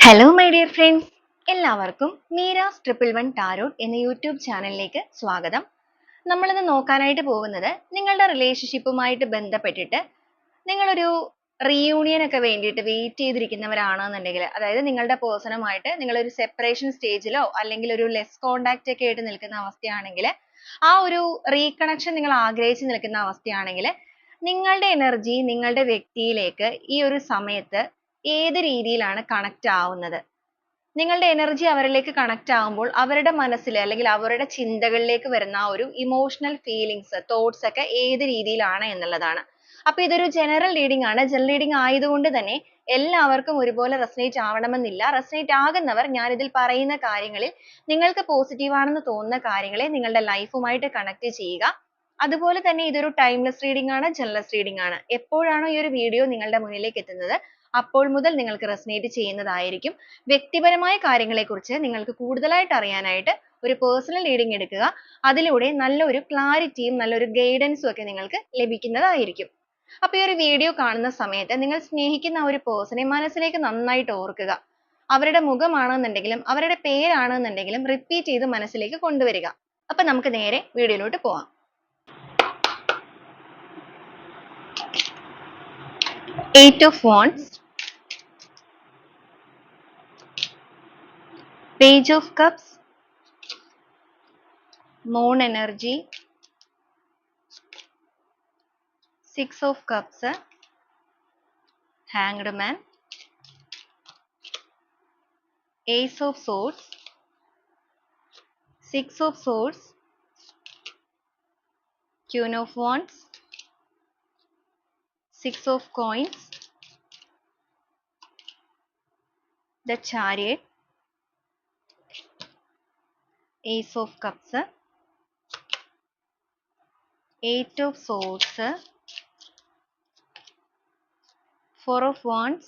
Hello my dear friends, എല്ലാവർക്കും Meera's 111 tarot എന്ന YouTube ചാനലിലേക്ക് സ്വാഗതം. നമ്മളിന്ന് നോക്കാനായിട്ട് പോകുന്നത് നിങ്ങളുടെ റിലേഷൻഷിപ്പുമായിട്ട് ബന്ധപ്പെട്ടിട്ട് നിങ്ങളൊരു റീയൂണിയൻ ഒക്കെ വേണ്ടിയിട്ട് വെയിറ്റ് ചെയ്തിരിക്കുന്നവരാണെന്നുണ്ടെങ്കിൽ, അതായത് നിങ്ങളുടെ പേഴ്സണുമായിട്ട് നിങ്ങളൊരു സെപ്പറേഷൻ സ്റ്റേജിലോ അല്ലെങ്കിൽ ഒരു ലെസ് കോണ്ടാക്ട് ഒക്കെ ആയിട്ട് നിൽക്കുന്ന അവസ്ഥയാണെങ്കിൽ, ആ ഒരു റീകണക്ഷൻ നിങ്ങൾ ആഗ്രഹിച്ച് നിൽക്കുന്ന അവസ്ഥയാണെങ്കിൽ, നിങ്ങളുടെ എനർജി നിങ്ങളുടെ വ്യക്തിയിലേക്ക് ഈ ഒരു സമയത്ത് ഏത് രീതിയിലാണ് കണക്ട് ആവുന്നത്? നിങ്ങളുടെ എനർജി അവരിലേക്ക് കണക്ട് ആവുമ്പോൾ അവരുടെ മനസ്സിൽ അല്ലെങ്കിൽ അവരുടെ ചിന്തകളിലേക്ക് വരുന്ന ആ ഒരു ഇമോഷണൽ ഫീലിങ്സ്, തോട്ട്സ് ഒക്കെ ഏത് രീതിയിലാണ് എന്നുള്ളതാണ്. അപ്പൊ ഇതൊരു ജനറൽ റീഡിംഗ് ആണ്. ജനറൽ റീഡിംഗ് ആയതുകൊണ്ട് തന്നെ എല്ലാവർക്കും ഒരുപോലെ റെസനേറ്റ് ആവണമെന്നില്ല. റെസനേറ്റ് ആകുന്നവർ ഞാൻ ഇതിൽ പറയുന്ന കാര്യങ്ങളിൽ നിങ്ങൾക്ക് പോസിറ്റീവ് ആണെന്ന് തോന്നുന്ന കാര്യങ്ങളെ നിങ്ങളുടെ ലൈഫുമായിട്ട് കണക്ട് ചെയ്യുക. അതുപോലെ തന്നെ ഇതൊരു ടൈംലെസ് റീഡിംഗ് ആണ്, ജനറൽ റീഡിംഗ് ആണ്. എപ്പോഴാണോ ഈ ഒരു വീഡിയോ നിങ്ങളുടെ മുന്നിലേക്ക് എത്തുന്നത് അപ്പോൾ മുതൽ നിങ്ങൾക്ക് റെസനേറ്റ് ചെയ്യുന്നതായിരിക്കും. വ്യക്തിപരമായ കാര്യങ്ങളെക്കുറിച്ച് നിങ്ങൾക്ക് കൂടുതലായിട്ട് അറിയാനായിട്ട് ഒരു പേഴ്സണൽ റീഡിംഗ് എടുക്കുക. അതിലൂടെ നല്ലൊരു ക്ലാരിറ്റിയും നല്ലൊരു ഗൈഡൻസും ഒക്കെ നിങ്ങൾക്ക് ലഭിക്കുന്നതായിരിക്കും. അപ്പോൾ ഈ ഒരു വീഡിയോ കാണുന്ന സമയത്ത് നിങ്ങൾ സ്നേഹിക്കുന്ന ഒരു പേഴ്സണെ മനസ്സിലേക്ക് നന്നായിട്ട് ഓർക്കുക. അവരുടെ മുഖമാണെന്നുണ്ടെങ്കിലും അവരുടെ പേരാണെന്നുണ്ടെങ്കിലും റിപ്പീറ്റ് ചെയ്ത് മനസ്സിലേക്ക് കൊണ്ടുവരിക. അപ്പോൾ നമുക്ക് നേരെ വീഡിയോയിലോട്ട് പോവാം. Eight of Wands, Page of Cups, Moon energy, Six of Cups, Hanged Man, Ace of Swords, Six of Swords, Queen of Wands, Six of Coins, the Chariot, Ace of Cups, Eight of Swords, Four of Wands,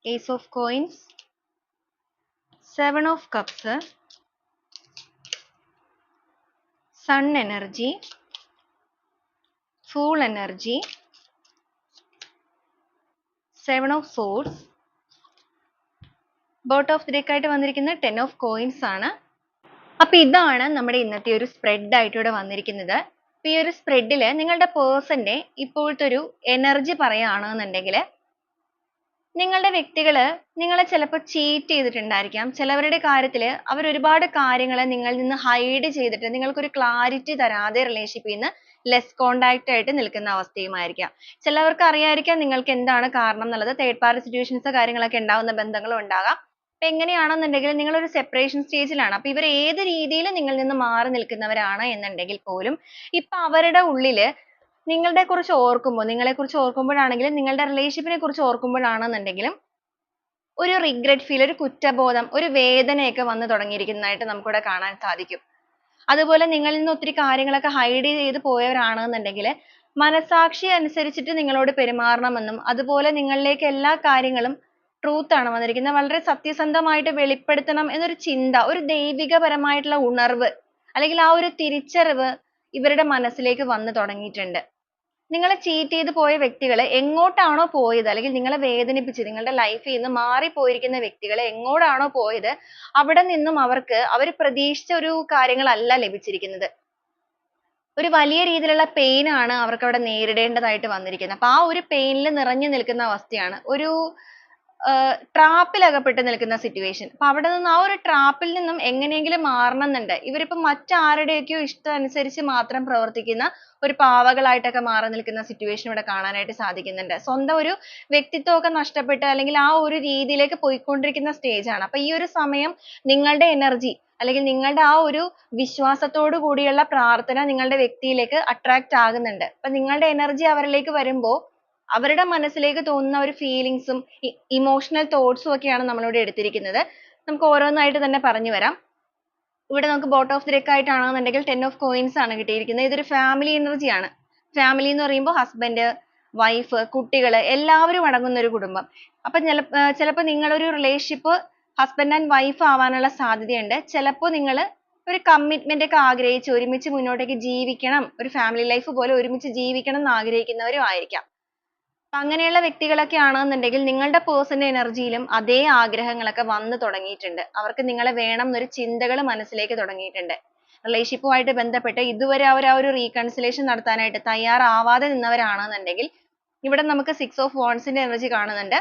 Ace of Coins, Seven of Cups, Sun energy, Fool energy, Seven of Swords, boat of the deck ആയിട്ട് വന്നിരിക്കുന്ന 10 of coins ആണ്. അപ്പൊ ഇതാണ് നമ്മുടെ ഇന്നത്തെ ഒരു spread ആയിട്ട് ഇവിടെ വന്നിരിക്കുന്നത്. അപ്പൊ ഈ ഒരു സ്പ്രെഡിൽ നിങ്ങളുടെ പേഴ്സന്റെ ഇപ്പോഴത്തെ ഒരു എനർജി പറയുകയാണെന്നുണ്ടെങ്കിൽ, നിങ്ങളുടെ വ്യക്തികള് നിങ്ങളെ ചിലപ്പോൾ ചീറ്റ് ചെയ്തിട്ടുണ്ടായിരിക്കാം. ചിലവരുടെ കാര്യത്തിൽ അവർ ഒരുപാട് കാര്യങ്ങൾ നിങ്ങളിൽ നിന്ന് ഹൈഡ് ചെയ്തിട്ട് നിങ്ങൾക്കൊരു ക്ലാരിറ്റി തരാതെ റിലേഷൻഷിപ്പിൽ നിന്ന് ലെസ് കോണ്ടാക്ട് ആയിട്ട് നിൽക്കുന്ന അവസ്ഥയുമായിരിക്കാം. ചിലവർക്ക് അറിയായിരിക്കാം നിങ്ങൾക്ക് എന്താണ് കാരണം എന്നുള്ളത്. തേർഡ് പാർട്ടി സിറ്റുവേഷൻസ് കാര്യങ്ങളൊക്കെ ഉണ്ടാവുന്ന ബന്ധങ്ങളും ഉണ്ടാകാം. അപ്പൊ എങ്ങനെയാണെന്നുണ്ടെങ്കിൽ നിങ്ങൾ ഒരു സെപ്പറേഷൻ സ്റ്റേജിലാണ്. അപ്പൊ ഇവർ ഏത് രീതിയിൽ നിങ്ങളിൽ നിന്ന് മാറി നിൽക്കുന്നവരാണ് എന്നുണ്ടെങ്കിൽ പോലും ഇപ്പൊ അവരുടെ ഉള്ളില് നിങ്ങളെ കുറിച്ച് ഓർക്കുമ്പോഴാണെങ്കിലും നിങ്ങളുടെ റിലേഷൻഷിപ്പിനെ കുറിച്ച് ഓർക്കുമ്പോഴാണെന്നുണ്ടെങ്കിലും ഒരു റിഗ്രറ്റ് ഫീൽ, ഒരു കുറ്റബോധം, ഒരു വേദനയൊക്കെ വന്നു തുടങ്ങിയിരിക്കുന്നതായിട്ട് നമുക്കിവിടെ കാണാൻ സാധിക്കും. അതുപോലെ നിങ്ങളിൽ നിന്ന് ഒത്തിരി കാര്യങ്ങളൊക്കെ ഹൈഡ് ചെയ്ത് പോയവരാണെന്നുണ്ടെങ്കിൽ മനസാക്ഷി അനുസരിച്ചിട്ട് നിങ്ങളോട് പെരുമാറണമെന്നും, അതുപോലെ നിങ്ങളിലേക്ക് എല്ലാ കാര്യങ്ങളും ട്രൂത്ത് ആണ് വന്നിരിക്കുന്നത്, വളരെ സത്യസന്ധമായിട്ട് വെളിപ്പെടുത്തണം എന്നൊരു ചിന്ത, ഒരു ദൈവികപരമായിട്ടുള്ള ഉണർവ് അല്ലെങ്കിൽ ആ ഒരു തിരിച്ചറിവ് ഇവരുടെ മനസ്സിലേക്ക് വന്നു തുടങ്ങിയിട്ടുണ്ട്. നിങ്ങളെ ചീറ്റ് ചെയ്ത് പോയ വ്യക്തികൾ എങ്ങോട്ടാണോ പോയത്, അല്ലെങ്കിൽ നിങ്ങളെ വേദനിപ്പിച്ച് നിങ്ങളുടെ ലൈഫിൽ നിന്ന് മാറിപ്പോയിരിക്കുന്ന വ്യക്തികൾ എങ്ങോട്ടാണോ പോയത് അവിടെ നിന്നും അവർക്ക് അവർ പ്രതീക്ഷിച്ച ഒരു കാര്യങ്ങളല്ല ലഭിച്ചിരിക്കുന്നത്. ഒരു വലിയ രീതിയിലുള്ള പെയിൻ ആണ് അവർക്ക് അവിടെ നേരിടേണ്ടതായിട്ട് വന്നിരിക്കുന്നത്. അപ്പൊ ആ ഒരു പെയിനിൽ നിറഞ്ഞു നിൽക്കുന്ന അവസ്ഥയാണ്. ഒരു ട്രാപ്പിൽ അകപ്പെട്ട് നിൽക്കുന്ന സിറ്റുവേഷൻ. അപ്പൊ അവിടെ നിന്ന് ആ ഒരു ട്രാപ്പിൽ നിന്നും എങ്ങനെയെങ്കിലും മാറണം എന്നുണ്ട്. ഇവരിപ്പോ മറ്റാരുടെയൊക്കെയോ ഇഷ്ടം അനുസരിച്ച് മാത്രം പ്രവർത്തിക്കുന്ന ഒരു പാവകളായിട്ടൊക്കെ മാറി നിൽക്കുന്ന സിറ്റുവേഷൻ ഇവിടെ കാണാനായിട്ട് സാധിക്കുന്നുണ്ട്. സ്വന്തം ഒരു വ്യക്തിത്വമൊക്കെ നഷ്ടപ്പെട്ട് അല്ലെങ്കിൽ ആ ഒരു രീതിയിലേക്ക് പോയിക്കൊണ്ടിരിക്കുന്ന സ്റ്റേജ് ആണ്. അപ്പൊ ഈ ഒരു സമയം നിങ്ങളുടെ എനർജി അല്ലെങ്കിൽ നിങ്ങളുടെ ആ ഒരു വിശ്വാസത്തോടു കൂടിയുള്ള പ്രാർത്ഥന നിങ്ങളുടെ വ്യക്തിയിലേക്ക് അട്രാക്ട് ആകുന്നുണ്ട്. അപ്പൊ നിങ്ങളുടെ എനർജി അവരിലേക്ക് വരുമ്പോൾ അവരുടെ മനസ്സിലേക്ക് തോന്നുന്ന ഒരു ഫീലിങ്സും ഇമോഷണൽ തോട്ട്സും ഒക്കെയാണ് നമ്മളിവിടെ എടുത്തിരിക്കുന്നത്. നമുക്ക് ഓരോന്നായിട്ട് തന്നെ പറഞ്ഞു വരാം. ഇവിടെ നമുക്ക് ബോട്ട് ഓഫ് ദി ഡെക്ക് ആയിട്ടാണെന്നുണ്ടെങ്കിൽ 10 ഓഫ് കോയിൻസ് ആണ് കിട്ടിയിരിക്കുന്നത്. ഇതൊരു ഫാമിലി എനർജി ആണ്. ഫാമിലി എന്ന് പറയുമ്പോൾ ഹസ്ബൻഡ്, വൈഫ്, കുട്ടികൾ എല്ലാവരും അടങ്ങുന്ന ഒരു കുടുംബം. അപ്പൊ ചിലപ്പോൾ നിങ്ങളൊരു റിലേഷൻഷിപ്പ് ഹസ്ബൻഡ് ആൻഡ് വൈഫ് ആവാനുള്ള സാധ്യതയുണ്ട്. ചിലപ്പോൾ നിങ്ങൾ ഒരു കമ്മിറ്റ്മെന്റ് ഒക്കെ ആഗ്രഹിച്ച് ഒരുമിച്ച് മുന്നോട്ടേക്ക് ജീവിക്കണം, ഒരു ഫാമിലി ലൈഫ് പോലെ ഒരുമിച്ച് ജീവിക്കണം എന്ന് ആഗ്രഹിക്കുന്നവരും ആയിരിക്കാം. അങ്ങനെയുള്ള വ്യക്തികളൊക്കെ ആണെന്നുണ്ടെങ്കിൽ നിങ്ങളുടെ പേഴ്സന്റെ എനർജിയിലും അതേ ആഗ്രഹങ്ങളൊക്കെ വന്നു തുടങ്ങിയിട്ടുണ്ട്. അവർക്ക് നിങ്ങളെ വേണം എന്നൊരു ചിന്തകൾ മനസ്സിലേക്ക് തുടങ്ങിയിട്ടുണ്ട്. റിലേഷൻഷിപ്പുമായിട്ട് ബന്ധപ്പെട്ട് ഇതുവരെ അവർ ആ ഒരു റീകൺസിലേഷൻ നടത്താനായിട്ട് തയ്യാറാവാതെ നിന്നവരാണെന്നുണ്ടെങ്കിൽ ഇവിടെ നമുക്ക് 6 ഓഫ് വാണ്ട്സിന്റെ എനർജി കാണുന്നുണ്ട്.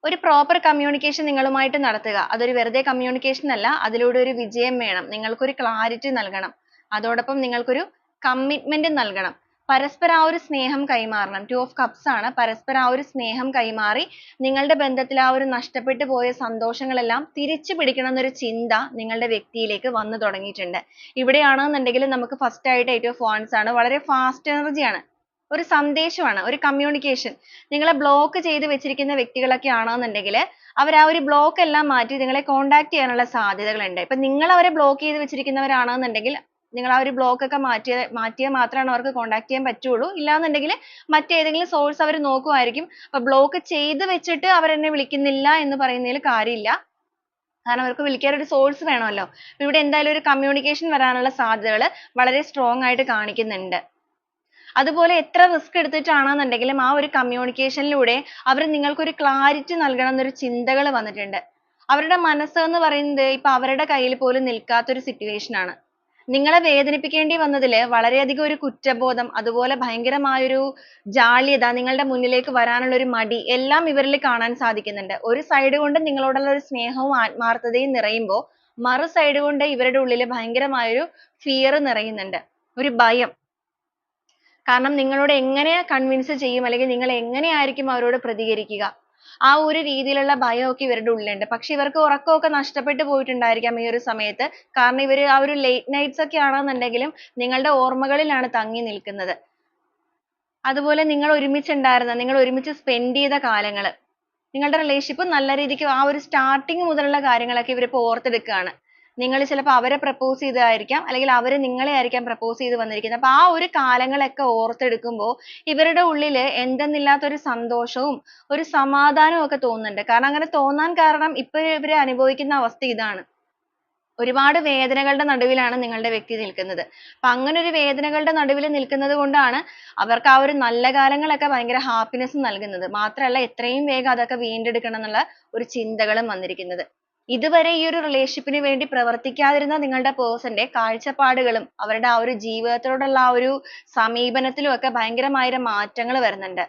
ഒരു പ്രോപ്പർ കമ്മ്യൂണിക്കേഷൻ നിങ്ങളുമായിട്ട് നടത്തുക. അതൊരു വെറുതെ കമ്മ്യൂണിക്കേഷൻ അല്ല, അതിലൂടെ ഒരു വിജയം വേണം. നിങ്ങൾക്കൊരു ക്ലാരിറ്റി നൽകണം. അതോടൊപ്പം നിങ്ങൾക്കൊരു കമ്മിറ്റ്മെന്റ് നൽകണം. പരസ്പരം ആ ഒരു സ്നേഹം കൈമാറണം. 2 ഓഫ് കപ്സ് ആണ്. പരസ്പരം ആ ഒരു സ്നേഹം കൈമാറി നിങ്ങളുടെ ബന്ധത്തിൽ ആ ഒരു നഷ്ടപ്പെട്ടു പോയ സന്തോഷങ്ങളെല്ലാം തിരിച്ചു പിടിക്കണം എന്നൊരു ചിന്ത നിങ്ങളുടെ വ്യക്തിയിലേക്ക് വന്നു തുടങ്ങിയിട്ടുണ്ട്. ഇവിടെയാണെന്നുണ്ടെങ്കിൽ നമുക്ക് ഫസ്റ്റ് ആയിട്ട് 8 ഓഫ് വാണ്ട്സ് ആണ്. വളരെ ഫാസ്റ്റ് എനർജിയാണ്. ഒരു സന്ദേശമാണ്, ഒരു കമ്മ്യൂണിക്കേഷൻ. നിങ്ങളെ ബ്ലോക്ക് ചെയ്ത് വെച്ചിരിക്കുന്ന വ്യക്തികളൊക്കെ ആണെന്നുണ്ടെങ്കിൽ അവർ ആ ഒരു ബ്ലോക്ക് എല്ലാം മാറ്റി നിങ്ങളെ കോൺടാക്ട് ചെയ്യാനുള്ള സാധ്യതകളുണ്ട്. ഇപ്പൊ നിങ്ങൾ അവരെ ബ്ലോക്ക് ചെയ്ത് വെച്ചിരിക്കുന്നവരാണെന്നുണ്ടെങ്കിൽ നിങ്ങൾ ആ ഒരു ബ്ലോക്ക് ഒക്കെ മാറ്റിയാൽ മാത്രമാണ് അവർക്ക് കോൺടാക്ട് ചെയ്യാൻ പറ്റുള്ളൂ. ഇല്ലാന്നുണ്ടെങ്കിൽ മറ്റേതെങ്കിലും സോഴ്സ് അവർ നോക്കുമായിരിക്കും. അപ്പൊ ബ്ലോക്ക് ചെയ്ത് വെച്ചിട്ട് അവർ എന്നെ വിളിക്കുന്നില്ല എന്ന് പറയുന്നതിൽ കാര്യമില്ല. കാരണം അവർക്ക് വിളിക്കാൻ ഒരു സോഴ്സ് വേണമല്ലോ. ഇവിടെ എന്തായാലും ഒരു കമ്മ്യൂണിക്കേഷൻ വരാനുള്ള സാധ്യതകൾ വളരെ സ്ട്രോങ് ആയിട്ട് കാണിക്കുന്നുണ്ട്. അതുപോലെ എത്ര റിസ്ക് എടുത്തിട്ടാണെന്നുണ്ടെങ്കിലും ആ ഒരു കമ്മ്യൂണിക്കേഷനിലൂടെ അവർ നിങ്ങൾക്കൊരു ക്ലാരിറ്റി നൽകണം എന്നൊരു ചിന്തകൾ വന്നിട്ടുണ്ട്. അവരുടെ മനസ്സ് എന്ന് പറയുന്നത് ഇപ്പൊ അവരുടെ കയ്യിൽ പോലും നിൽക്കാത്തൊരു സിറ്റുവേഷൻ ആണ്. നിങ്ങളെ വേദനിപ്പിക്കേണ്ടി വന്നതിൽ വളരെയധികം ഒരു കുറ്റബോധം, അതുപോലെ ഭയങ്കരമായൊരു ജാള്യത, നിങ്ങളുടെ മുന്നിലേക്ക് വരാനുള്ള ഒരു മടി എല്ലാം ഇവരിൽ കാണാൻ സാധിക്കുന്നുണ്ട്. ഒരു സൈഡ് കൊണ്ട് നിങ്ങളോടുള്ള ഒരു സ്നേഹവും ആത്മാർത്ഥതയും നിറയുമ്പോൾ മറു സൈഡ് കൊണ്ട് ഇവരുടെ ഉള്ളിൽ ഭയങ്കരമായൊരു ഫിയർ നിറയുന്നുണ്ട്, ഒരു ഭയം. കാരണം നിങ്ങളോട് എങ്ങനെ കൺവിൻസ് ചെയ്യും, അല്ലെങ്കിൽ നിങ്ങൾ എങ്ങനെയായിരിക്കും അവരോട് പ്രതികരിക്കുക, ആ ഒരു രീതിയിലുള്ള ഭയമൊക്കെ ഇവരുടെ ഉള്ളിലുണ്ട്. പക്ഷെ ഇവർക്ക് ഉറക്കമൊക്കെ നഷ്ടപ്പെട്ടു പോയിട്ടുണ്ടായിരിക്കാം ഈ ഒരു സമയത്ത്. കാരണം ഇവർ ആ ഒരു ലേറ്റ് നൈറ്റ്സ് ഒക്കെ ആണെന്നുണ്ടെങ്കിലും നിങ്ങളുടെ ഓർമ്മകളിലാണ് തങ്ങി നിൽക്കുന്നത്. അതുപോലെ നിങ്ങൾ ഒരുമിച്ചുണ്ടായിരുന്ന, നിങ്ങൾ ഒരുമിച്ച് സ്പെൻഡ് ചെയ്ത കാലങ്ങൾ, നിങ്ങളുടെ റിലേഷൻഷിപ്പ് നല്ല രീതിക്ക് ആ ഒരു സ്റ്റാർട്ടിങ് മുതലുള്ള കാര്യങ്ങളൊക്കെ ഇവരിപ്പോൾ ഓർത്തെടുക്കുകയാണ്. നിങ്ങൾ ചിലപ്പോൾ അവരെ പ്രപ്പോസ് ചെയ്തതായിരിക്കാം, അല്ലെങ്കിൽ അവർ നിങ്ങളെ ആയിരിക്കാം പ്രപ്പോസ് ചെയ്ത് വന്നിരിക്കുന്നത്. അപ്പൊ ആ ഒരു കാലങ്ങളൊക്കെ ഓർത്തെടുക്കുമ്പോൾ ഇവരുടെ ഉള്ളിൽ എന്തെന്നില്ലാത്തൊരു സന്തോഷവും ഒരു സമാധാനവും ഒക്കെ തോന്നുന്നുണ്ട്. കാരണം അങ്ങനെ തോന്നാൻ കാരണം ഇപ്പൊ ഇവർ അനുഭവിക്കുന്ന അവസ്ഥ ഇതാണ്. ഒരുപാട് വേദനകളുടെ നടുവിലാണ് നിങ്ങളുടെ വ്യക്തി നിൽക്കുന്നത്. അപ്പൊ അങ്ങനെ ഒരു വേദനകളുടെ നടുവിൽ നിൽക്കുന്നത് കൊണ്ടാണ് അവർക്ക് ആ ഒരു നല്ല കാലങ്ങളൊക്കെ ഭയങ്കര ഹാപ്പിനെസ് നൽകുന്നത്. മാത്രമല്ല എത്രയും വേഗം അതൊക്കെ വീണ്ടെടുക്കണം എന്നുള്ള ഒരു ചിന്തകളും വന്നിരിക്കുന്നത്. ഇതുവരെ ഈ ഒരു റിലേഷൻഷിപ്പിന് വേണ്ടി പ്രവർത്തിക്കാതിരുന്ന നിങ്ങളുടെ പേഴ്സന്റെ കാഴ്ചപ്പാടുകളും അവരുടെ ആ ഒരു ജീവിതത്തോടുള്ള ആ ഒരു സമീപനത്തിലും ഒക്കെ ഭയങ്കരമായ മാറ്റങ്ങൾ വരുന്നുണ്ട്.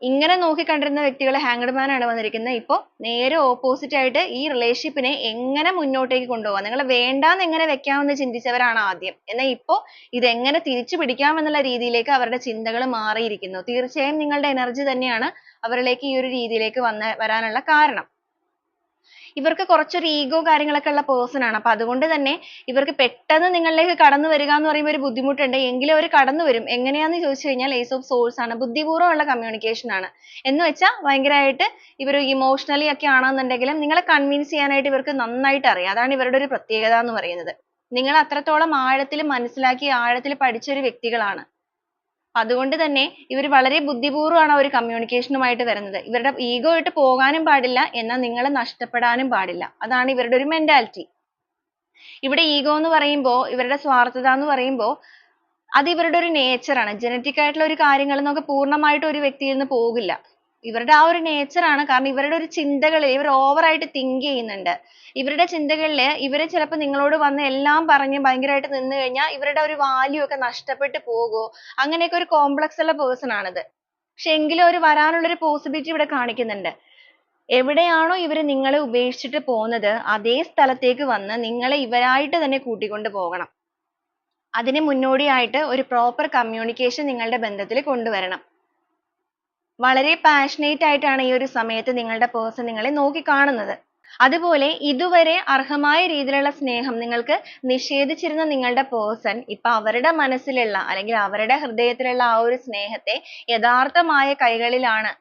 ഇങ്ങനെ നോക്കിക്കണ്ടിരുന്ന വ്യക്തികൾ ഹാങ്ഡ് മാൻ ആണ് വന്നിരിക്കുന്നത്. ഇപ്പൊ നേരെ ഓപ്പോസിറ്റ് ആയിട്ട് ഈ റിലേഷൻഷിപ്പിനെ എങ്ങനെ മുന്നോട്ടേക്ക് കൊണ്ടുപോകാം, നിങ്ങൾ വേണ്ടാന്ന് എങ്ങനെ വെക്കാമെന്ന് ചിന്തിച്ചവരാണ് ആദ്യം. എന്നാൽ ഇപ്പോ ഇത് എങ്ങനെ തിരിച്ചു പിടിക്കാം എന്നുള്ള രീതിയിലേക്ക് അവരുടെ ചിന്തകൾ മാറിയിരിക്കുന്നു. തീർച്ചയായും നിങ്ങളുടെ എനർജി തന്നെയാണ് അവരിലേക്ക് ഈ ഒരു രീതിയിലേക്ക് വരാനുള്ള കാരണം. ഇവർക്ക് കുറച്ചൊരു ഈഗോ കാര്യങ്ങളൊക്കെ ഉള്ള പേഴ്സൺ ആണ്. അപ്പൊ അതുകൊണ്ട് തന്നെ ഇവർക്ക് പെട്ടെന്ന് നിങ്ങളിലേക്ക് കടന്നു വരിക എന്ന് പറയുമ്പോൾ ഒരു ബുദ്ധിമുട്ടുണ്ട്. എങ്കിലും അവർ കടന്നു വരും. എങ്ങനെയാന്ന് ചോദിച്ചു കഴിഞ്ഞാൽ ഏസ് ഓഫ് സോഴ്സ് ആണ്. ബുദ്ധിപൂർവ്വമുള്ള കമ്മ്യൂണിക്കേഷൻ ആണ്. എന്ന് വെച്ചാൽ ഭയങ്കരമായിട്ട് ഇവർ ഇമോഷണലി ഒക്കെ ആണെന്നുണ്ടെങ്കിലും നിങ്ങളെ കൺവിൻസ് ചെയ്യാനായിട്ട് ഇവർക്ക് നന്നായിട്ട് അറിയാം. അതാണ് ഇവരുടെ ഒരു പ്രത്യേകത എന്ന് പറയുന്നത്. നിങ്ങൾ അത്രത്തോളം ആഴത്തിൽ മനസ്സിലാക്കി ആഴത്തിൽ പഠിച്ച ഒരു വ്യക്തികളാണ്. അതുകൊണ്ട് തന്നെ ഇവർ വളരെ ബുദ്ധിപൂർവ്വമാണ് ആ ഒരു കമ്മ്യൂണിക്കേഷനുമായിട്ട് വരുന്നത്. ഇവരുടെ ഈഗോ ഇട്ട് പോകാനും പാടില്ല, എന്നാൽ നിങ്ങളെ നഷ്ടപ്പെടാനും പാടില്ല. അതാണ് ഇവരുടെ ഒരു മെന്റാലിറ്റി. ഇവിടെ ഈഗോ എന്ന് പറയുമ്പോൾ, ഇവരുടെ സ്വാർത്ഥത എന്ന് പറയുമ്പോൾ അത് ഇവരുടെ ഒരു നേച്ചർ ആണ്. ജനറ്റിക് ആയിട്ടുള്ള ഒരു കാര്യങ്ങൾ നമുക്ക് പൂർണ്ണമായിട്ട് ഒരു വ്യക്തിയിൽ നിന്ന് പോകില്ല. ഇവരുടെ ആ ഒരു നേച്ചർ ആണ്. കാരണം ഇവരുടെ ഒരു ചിന്തകളിൽ ഇവർ ഓവറായിട്ട് തിങ്ക് ചെയ്യുന്നുണ്ട്. ഇവരുടെ ചിന്തകളിൽ ഇവർ ചിലപ്പോൾ നിങ്ങളോട് വന്ന് എല്ലാം പറഞ്ഞ് ഭയങ്കരമായിട്ട് നിന്ന് കഴിഞ്ഞാൽ ഇവരുടെ ഒരു വാല്യൂ ഒക്കെ നഷ്ടപ്പെട്ടു പോകുമോ, അങ്ങനെയൊക്കെ ഒരു കോംപ്ലക്സ് ഉള്ള പേഴ്സൺ ആണിത്. പക്ഷെ എങ്കിലും അവർ വരാനുള്ള ഒരു പോസിബിലിറ്റി ഇവിടെ കാണിക്കുന്നുണ്ട്. എവിടെയാണോ ഇവർ നിങ്ങളെ ഉപേക്ഷിച്ചിട്ട് പോകുന്നത് അതേ സ്ഥലത്തേക്ക് വന്ന് നിങ്ങളെ ഇവരായിട്ട് തന്നെ കൂട്ടിക്കൊണ്ട് പോകണം. അതിന് മുന്നോടിയായിട്ട് ഒരു പ്രോപ്പർ കമ്മ്യൂണിക്കേഷൻ നിങ്ങളുടെ ബന്ധത്തിൽ കൊണ്ടുവരണം. വളരെ പാഷനേറ്റ് ആയിട്ടാണ് ഈ ഒരു സമയത്ത് നിങ്ങളുടെ പേഴ്സൺ നിങ്ങളെ നോക്കിക്കാണുന്നത്. അതുപോലെ ഇതുവരെ അർഹമായ രീതിയിലുള്ള സ്നേഹം നിങ്ങൾക്ക് നിഷേധിച്ചിരുന്ന നിങ്ങളുടെ പേഴ്സൺ ഇപ്പൊ അവരുടെ മനസ്സിലുള്ള അല്ലെങ്കിൽ അവരുടെ ഹൃദയത്തിലുള്ള ആ ഒരു സ്നേഹത്തെ യഥാർത്ഥമായ കൈകളിലാണ്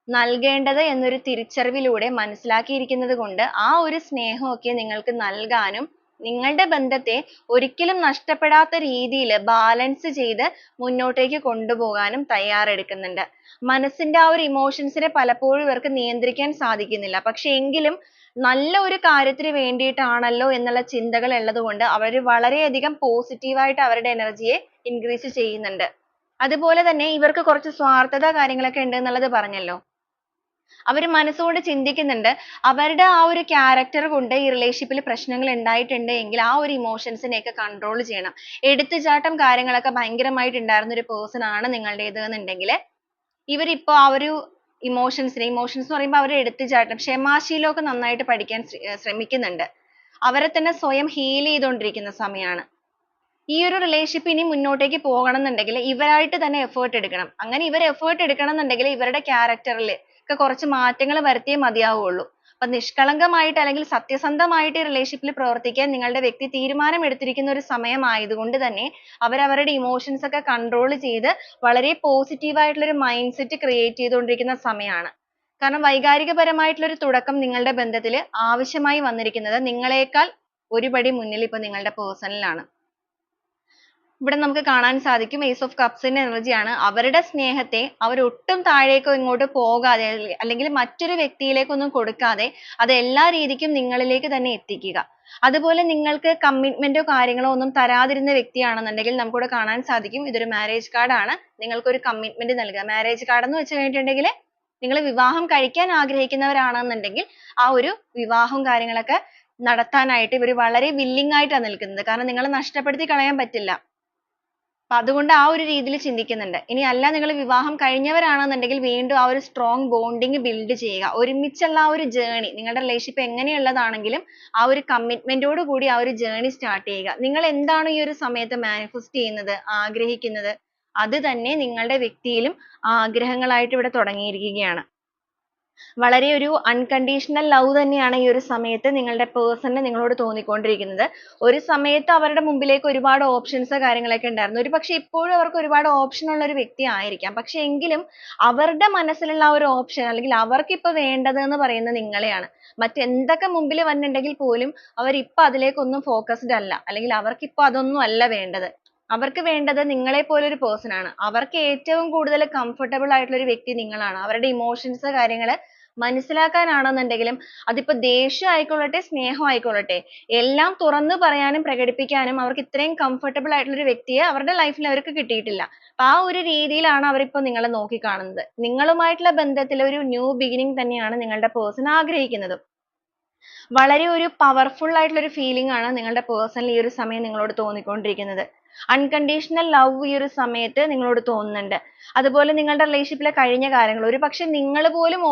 നൽകേണ്ടത് എന്നൊരു തിരിച്ചറിവിലൂടെ മനസ്സിലാക്കിയിരിക്കുന്നത് കൊണ്ട് ആ ഒരു സ്നേഹമൊക്കെ നിങ്ങൾക്ക് നൽകാനും നിങ്ങളുടെ ബന്ധത്തെ ഒരിക്കലും നഷ്ടപ്പെടാത്ത രീതിയിൽ ബാലൻസ് ചെയ്ത് മുന്നോട്ടേക്ക് കൊണ്ടുപോകാനും തയ്യാറെടുക്കുന്നുണ്ട്. മനസ്സിന്റെ ആ ഒരു ഇമോഷൻസിനെ പലപ്പോഴും ഇവർക്ക് നിയന്ത്രിക്കാൻ സാധിക്കുന്നില്ല. പക്ഷെ എങ്കിലും നല്ല ഒരു കാര്യത്തിന് വേണ്ടിയിട്ടാണല്ലോ എന്നുള്ള ചിന്തകൾ ഉള്ളത് കൊണ്ട് അവർ വളരെയധികം പോസിറ്റീവായിട്ട് അവരുടെ എനർജിയെ ഇൻക്രീസ് ചെയ്യുന്നുണ്ട്. അതുപോലെ തന്നെ ഇവർക്ക് കുറച്ച് സ്വാർത്ഥത കാര്യങ്ങളൊക്കെ ഉണ്ട് എന്നുള്ളത് പറഞ്ഞല്ലോ. അവർ മനസ്സുകൊണ്ട് ചിന്തിക്കുന്നുണ്ട് അവരുടെ ആ ഒരു ക്യാരക്ടർ കൊണ്ട് ഈ റിലേഷൻഷിപ്പിൽ പ്രശ്നങ്ങൾ ഉണ്ടായിട്ടുണ്ട് എങ്കിൽ ആ ഒരു ഇമോഷൻസിനെയൊക്കെ കൺട്രോൾ ചെയ്യണം. എടുത്തുചാട്ടം കാര്യങ്ങളൊക്കെ ഭയങ്കരമായിട്ട് ഉണ്ടായിരുന്ന ഒരു പേഴ്സൺ ആണ് നിങ്ങളുടേത് എന്നുണ്ടെങ്കിൽ ഇവരിപ്പോ ആ ഒരു ഇമോഷൻസ് എന്ന് പറയുമ്പോൾ അവർ എടുത്തുചാട്ടം ക്ഷമാശീലമൊക്കെ നന്നായിട്ട് പഠിക്കാൻ ശ്രമിക്കുന്നുണ്ട്. അവരെ തന്നെ സ്വയം ഹീൽ ചെയ്തുകൊണ്ടിരിക്കുന്ന സമയമാണ്. ഈ ഒരു റിലേഷൻഷിപ്പ് ഇനി മുന്നോട്ടേക്ക് പോകണം എന്നുണ്ടെങ്കിൽ ഇവരായിട്ട് തന്നെ എഫേർട്ട് എടുക്കണം. അങ്ങനെ ഇവർ എഫേർട്ട് എടുക്കണം എന്നുണ്ടെങ്കിൽ ഇവരുടെ ക്യാരക്ടറിൽ ഒക്കെ കുറച്ച് മാറ്റങ്ങൾ വരുത്തിയേ മതിയാവുള്ളൂ. അപ്പൊ നിഷ്കളങ്കമായിട്ട് അല്ലെങ്കിൽ സത്യസന്ധമായിട്ട് ഈ റിലേഷൻഷിപ്പിൽ പ്രവർത്തിക്കാൻ നിങ്ങളുടെ വ്യക്തി തീരുമാനം എടുത്തിരിക്കുന്ന ഒരു സമയമായതുകൊണ്ട് തന്നെ അവരവരുടെ ഇമോഷൻസ് ഒക്കെ കൺട്രോൾ ചെയ്ത് വളരെ പോസിറ്റീവ് ആയിട്ടുള്ള ഒരു മൈൻഡ് സെറ്റ് ക്രിയേറ്റ് ചെയ്തുകൊണ്ടിരിക്കുന്ന സമയമാണ്. കാരണം വൈകാരികപരമായിട്ടുള്ള ഒരു തുടക്കം നിങ്ങളുടെ ബന്ധത്തിൽ ആവശ്യമായി വന്നിരിക്കുന്നത് നിങ്ങളെക്കാൾ ഒരുപടി മുന്നിൽ ഇപ്പൊ നിങ്ങളുടെ പേഴ്സണിലാണ്. ഇവിടെ നമുക്ക് കാണാൻ സാധിക്കും Ace of Cups ന്റെ energy ആണ്. അവരുടെ സ്നേഹത്തെ അവർ ഒട്ടും താഴേക്കോ ഇങ്ങോട്ടോ പോകാതെ അല്ലെങ്കിൽ മറ്റൊരു വ്യക്തിയിലേക്കൊന്നും കൊടുക്കാതെ അത് എല്ലാ രീതിക്കും നിങ്ങളിലേക്ക് തന്നെ എത്തിക്കുക. അതുപോലെ നിങ്ങൾക്ക് കമ്മിറ്റ്മെന്റോ കാര്യങ്ങളോ ഒന്നും തരാതിരുന്ന വ്യക്തിയാണെന്നുണ്ടെങ്കിൽ നമുക്കിവിടെ കാണാൻ സാധിക്കും ഇതൊരു മാരേജ് കാർഡ് ആണ്. നിങ്ങൾക്ക് ഒരു കമ്മിറ്റ്മെന്റ് നൽകുക. മാരേജ് കാർഡ് എന്ന് വെച്ച് കഴിഞ്ഞിട്ടുണ്ടെങ്കിൽ നിങ്ങൾ വിവാഹം കഴിക്കാൻ ആഗ്രഹിക്കുന്നവരാണെന്നുണ്ടെങ്കിൽ ആ ഒരു വിവാഹവും കാര്യങ്ങളൊക്കെ നടത്താനായിട്ട് ഇവർ വളരെ willing ആയിട്ടാണ് നിൽക്കുന്നത്. കാരണം നിങ്ങളെ നഷ്ടപ്പെടുത്തി കളയാൻ പറ്റില്ല. അപ്പൊ അതുകൊണ്ട് ആ ഒരു രീതിയിൽ ചിന്തിക്കുന്നുണ്ട്. ഇനി അല്ല നിങ്ങൾ വിവാഹം കഴിഞ്ഞവരാണെന്നുണ്ടെങ്കിൽ വീണ്ടും ആ ഒരു strong bonding build ചെയ്യുക. ഒരുമിച്ചുള്ള ആ ഒരു journey നിങ്ങളുടെ relationship എങ്ങനെയുള്ളതാണെങ്കിലും ആ ഒരു commitment ഓട് കൂടി ആ ഒരു journey start ചെയ്യുക. നിങ്ങൾ എന്താണോ ഈ ഒരു സമയത്ത് manifest ചെയ്യുന്നത്, ആഗ്രഹിക്കുന്നത് അത് തന്നെ നിങ്ങളുടെ വ്യക്തിയിലും ആഗ്രഹങ്ങളായിട്ട് ഇവിടെ തുടങ്ങിയിരിക്കുകയാണ്. വളരെ ഒരു unconditional love തന്നെയാണ് ഈ ഒരു സമയത്ത് നിങ്ങളുടെ person ന് നിങ്ങളോട് തോന്നിക്കൊണ്ടിരിക്കുന്നത്. ഒരു സമയത്ത് അവരുടെ മുമ്പിലേക്ക് ഒരുപാട് options കാര്യങ്ങളൊക്കെ ഉണ്ടായിരുന്നു. ഒരുപക്ഷെ ഇപ്പോഴും അവർക്ക് ഒരുപാട് option ഉള്ള ഒരു വ്യക്തി ആയിരിക്കാം. പക്ഷെ എങ്കിലും അവരുടെ മനസ്സിലുള്ള ആ ഒരു option അല്ലെങ്കിൽ അവർക്ക് ഇപ്പൊ വേണ്ടത് എന്ന് പറയുന്നത് നിങ്ങളെയാണ്. മറ്റെന്തൊക്കെ മുമ്പിൽ വന്നിട്ടുണ്ടെങ്കിൽ പോലും അവർ ഇപ്പൊ അതിലേക്കൊന്നും focused അല്ല. അല്ലെങ്കിൽ അവർക്ക് ഇപ്പൊ അതൊന്നും അല്ല വേണ്ടത്. അവർക്ക് വേണ്ടത് നിങ്ങളെ പോലെ ഒരു person ആണ്. അവർക്ക് ഏറ്റവും കൂടുതൽ comfortable ആയിട്ടുള്ള ഒരു വ്യക്തി നിങ്ങളാണ്. അവരുടെ emotions കാര്യങ്ങൾ മനസ്സിലാക്കാനാണെന്നുണ്ടെങ്കിലും അതിപ്പോ ദേഷ്യം ആയിക്കൊള്ളട്ടെ സ്നേഹം ആയിക്കൊള്ളട്ടെ എല്ലാം തുറന്നു പറയാനും പ്രകടിപ്പിക്കാനും അവർക്ക് ഇത്രയും comfortable ആയിട്ടുള്ള ഒരു വ്യക്തിയെ അവരുടെ life ൽ അവർക്ക് കിട്ടിയിട്ടില്ല. അപ്പൊ ആ ഒരു രീതിയിലാണ് അവരിപ്പോ നിങ്ങളെ നോക്കിക്കാണുന്നത്. നിങ്ങളുമായിട്ടുള്ള ബന്ധത്തിൽ ഒരു new beginning തന്നെയാണ് നിങ്ങളുടെ person ആഗ്രഹിക്കുന്നത്. വളരെ ഒരു പവർഫുൾ ആയിട്ടുള്ള ഒരു ഫീലിംഗ് ആണ് നിങ്ങളുടെ പേഴ്സണൽ ഈ ഒരു സമയം നിങ്ങളോട് തോന്നിക്കൊണ്ടിരിക്കുന്നത്. അൺകണ്ടീഷണൽ ലവ് ഈ ഒരു സമയത്ത് നിങ്ങളോട് തോന്നുന്നുണ്ട്. അതുപോലെ നിങ്ങളുടെ റിലേഷൻഷിപ്പിലെ കഴിഞ്ഞ കാര്യങ്ങൾ ഒരുപക്ഷെ നിങ്ങൾ പോലും